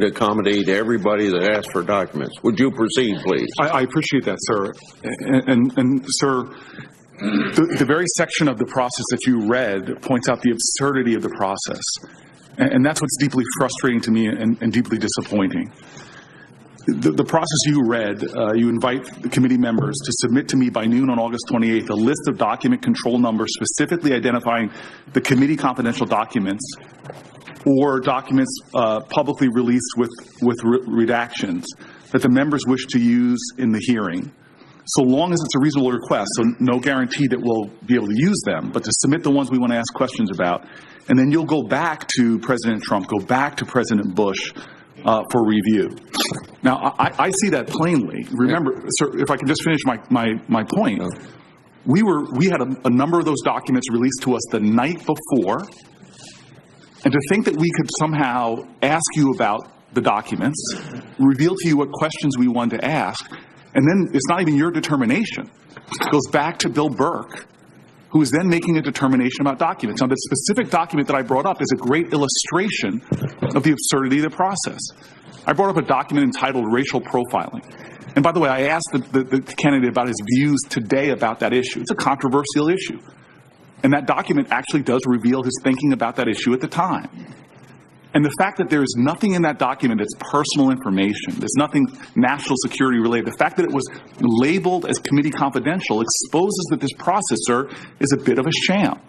to accommodate everybody that asks for documents. Would you proceed, please? I appreciate that, sir. And sir, the very section of the process that you read points out the absurdity of the process. And that's what's deeply frustrating to me and deeply disappointing. The process you read, you invite the committee members to submit to me by noon on August 28th a list of document control numbers specifically identifying the committee confidential documents or documents publicly released with redactions that the members wish to use in the hearing, so long as it's a reasonable request, so no guarantee that we'll be able to use them, but to submit the ones we want to ask questions about. And then you'll go back to President Trump, go back to President Bush for review. Now, I see that plainly. Remember, sir, if I can just finish my point, we had a number of those documents released to us the night before, and to think that we could somehow ask you about the documents, reveal to you what questions we wanted to ask, and then it's not even your determination. It goes back to Bill Burke, who is then making a determination about documents. Now, the specific document that I brought up is a great illustration of the absurdity of the process. I brought up a document entitled Racial Profiling. And by the way, I asked the candidate about his views today about that issue. It's a controversial issue. And that document actually does reveal his thinking about that issue at the time. And the fact that there is nothing in that document that's personal information, there's nothing national security related, the fact that it was labeled as committee confidential exposes that this process, sir, is a bit of a sham.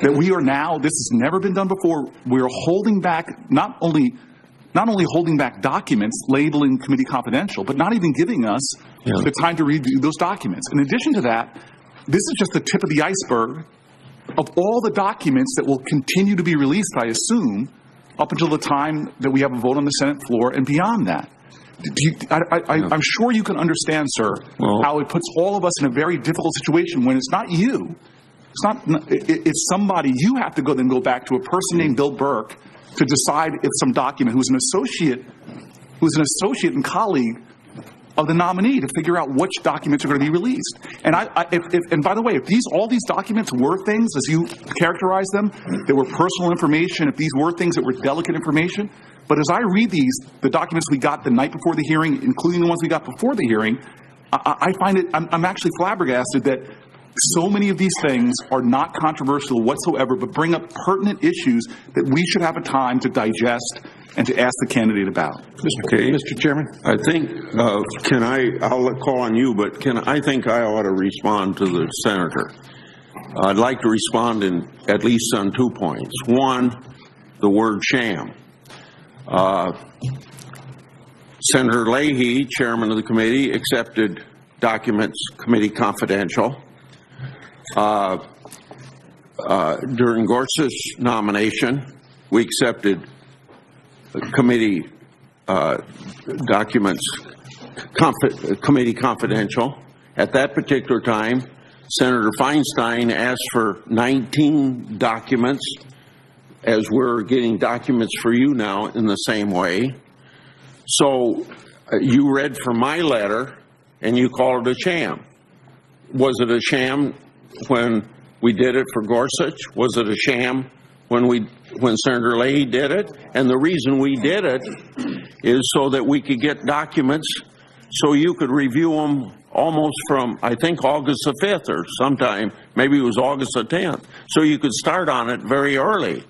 That we are now, this has never been done before, we're holding back, not only holding back documents labeling committee confidential, but not even giving us the time to review those documents. In addition to that, this is just the tip of the iceberg of all the documents that will continue to be released, I assume, up until the time that we have a vote on the Senate floor and beyond that. I'm sure you can understand, sir, how it puts all of us in a very difficult situation when it's not you. It's somebody. You have to go back to a person named Bill Burke to decide if some document, who's an associate and colleague of the nominee, to figure out which documents are going to be released. And and by the way, if all these documents were things, as you characterize them, that were personal information, if these were things that were delicate information, but as I read the documents we got the night before the hearing, including the ones we got before the hearing, I find it, I'm actually flabbergasted that so many of these things are not controversial whatsoever, but bring up pertinent issues that we should have a time to digest and to ask the candidate about. Okay. Mr. Chairman? I think, I'll call on you, but I think I ought to respond to the senator. I'd like to respond at least on 2 points. One, the word sham. Senator Leahy, chairman of the committee, accepted documents committee confidential. During Gorsuch's nomination, we accepted committee documents committee confidential. At that particular time, Senator Feinstein asked for 19 documents, as we're getting documents for you now in the same way. So you read from my letter and you called it a sham. Was it a sham when we did it for Gorsuch? Was it a sham when Senator Leahy did it? And the reason we did it is so that we could get documents so you could review them almost from, I think, August the 5th or sometime, maybe it was August the 10th. So you could start on it very early.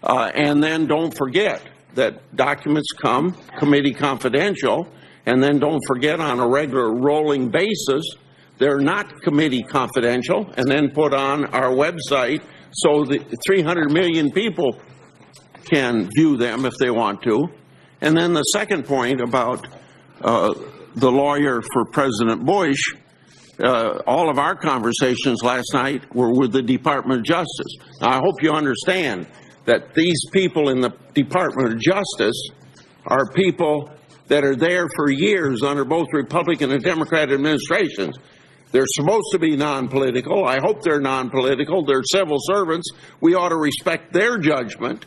And then don't forget that documents come committee confidential, and then don't forget on a regular rolling basis, they're not committee confidential, and then put on our website so that 300 million people can view them if they want to. And then the second point about the lawyer for President Bush, all of our conversations last night were with the Department of Justice. Now, I hope you understand that these people in the Department of Justice are people that are there for years under both Republican and Democrat administrations. They're supposed to be non-political. I hope they're non-political. They're civil servants. We ought to respect their judgment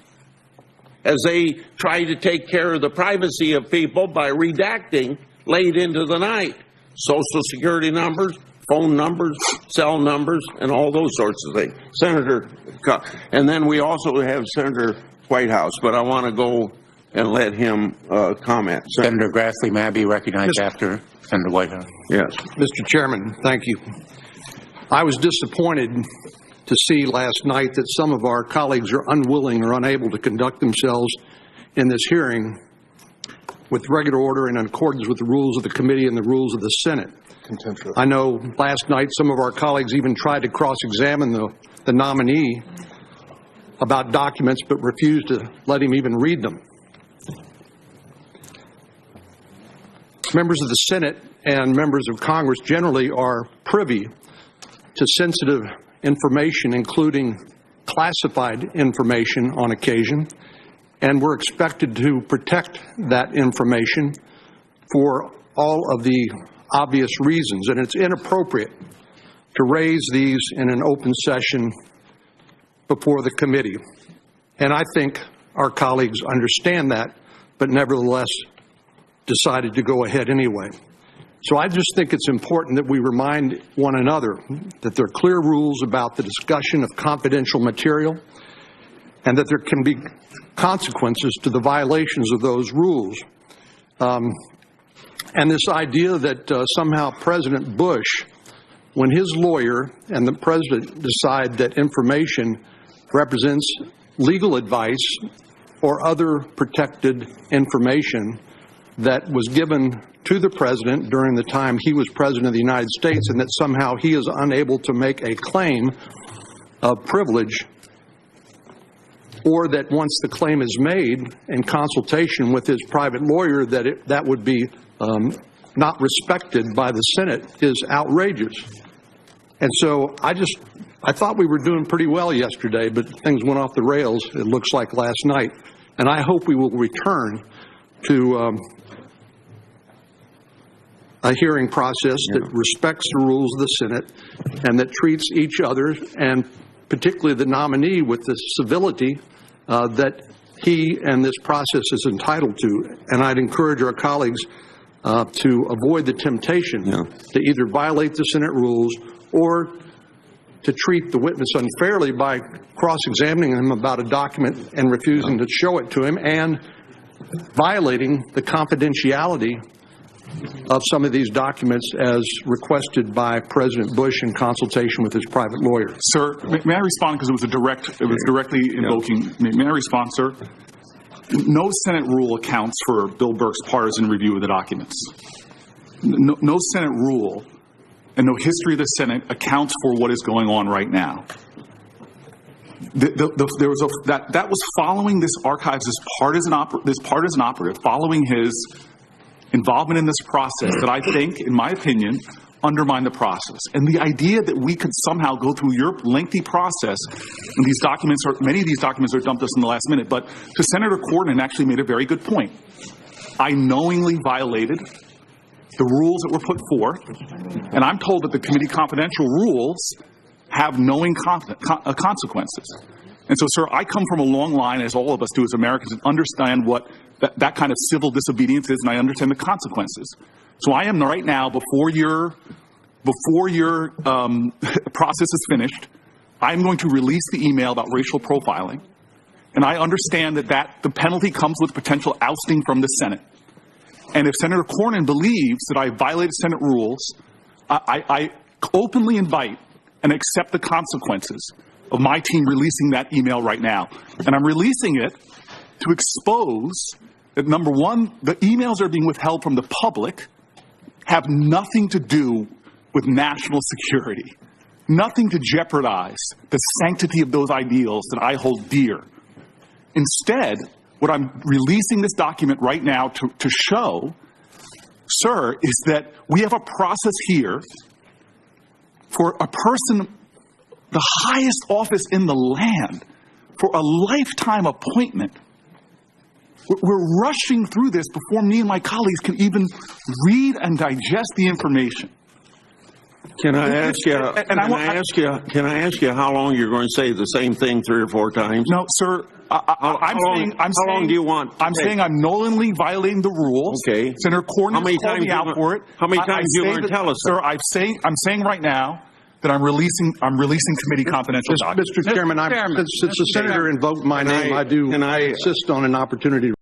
as they try to take care of the privacy of people by redacting late into the night Social Security numbers, phone numbers, cell numbers, and all those sorts of things. Senator, and then we also have Senator Whitehouse, but I want to go and let him comment. Senator Grassley, may I be recognized after Senator Whitehouse? Yes. Mr. Chairman, thank you. I was disappointed to see last night that some of our colleagues are unwilling or unable to conduct themselves in this hearing with regular order and in accordance with the rules of the committee and the rules of the Senate. I know last night some of our colleagues even tried to cross-examine the nominee about documents but refused to let him even read them. Members of the Senate and members of Congress generally are privy to sensitive information, including classified information on occasion, and we're expected to protect that information for all of the obvious reasons, and it's inappropriate to raise these in an open session before the committee. And I think our colleagues understand that, but nevertheless decided to go ahead anyway. So I just think it's important that we remind one another that there are clear rules about the discussion of confidential material and that there can be consequences to the violations of those rules. And this idea that somehow President Bush, when his lawyer and the president decide that information represents legal advice or other protected information that was given to the president during the time he was president of the United States, and that somehow he is unable to make a claim of privilege, or that once the claim is made in consultation with his private lawyer that would be not respected by the Senate, is outrageous. And so I thought we were doing pretty well yesterday, but things went off the rails, it looks like, last night. And I hope we will return to a hearing process that respects the rules of the Senate and that treats each other, and particularly the nominee, with the civility that he and this process is entitled to. And I'd encourage our colleagues to avoid the temptation to either violate the Senate rules or to treat the witness unfairly by cross-examining him about a document and refusing to show it to him, and violating the confidentiality of some of these documents as requested by President Bush in consultation with his private lawyer. Sir, may I respond, because it was directly invoking. May I respond, sir? No Senate rule accounts for Bill Burke's partisan review of the documents. No Senate rule and no history of the Senate accounts for what is going on right now. That was following this archives, this partisan operative, following his involvement in this process that I think, in my opinion, undermined the process. And the idea that we could somehow go through your lengthy process, and these documents many of these documents are dumped us in the last minute, but to Senator Cornyn actually made a very good point. I knowingly violated the rules that were put forth, and I'm told that the committee confidential rules have knowing consequences. And so, sir, I come from a long line, as all of us do as Americans, and understand what that kind of civil disobedience is, and I understand the consequences. So I am right now, before your process is finished, I'm going to release the email about racial profiling, and I understand that the penalty comes with potential ousting from the Senate. And if Senator Cornyn believes that I violated Senate rules, I openly invite and accept the consequences of my team releasing that email right now. And I'm releasing it to expose that, number one, the emails that are being withheld from the public have nothing to do with national security, nothing to jeopardize the sanctity of those ideals that I hold dear. Instead, what I'm releasing this document right now to show, sir, is that we have a process here for a person, the highest office in the land, for a lifetime appointment. We're rushing through this before me and my colleagues can even read and digest the information. Can I ask you? Can I ask you how long you're going to say the same thing 3 or 4 times? No, sir. How long do you want? I'm saying I'm knowingly violating the rules. Okay. Senator Cornyn called me out for it. How many times are you going to tell us? Sir, I'm saying right now that I'm releasing committee confidential documents. Mr. Chairman, since the senator invoked my name, I insist on an opportunity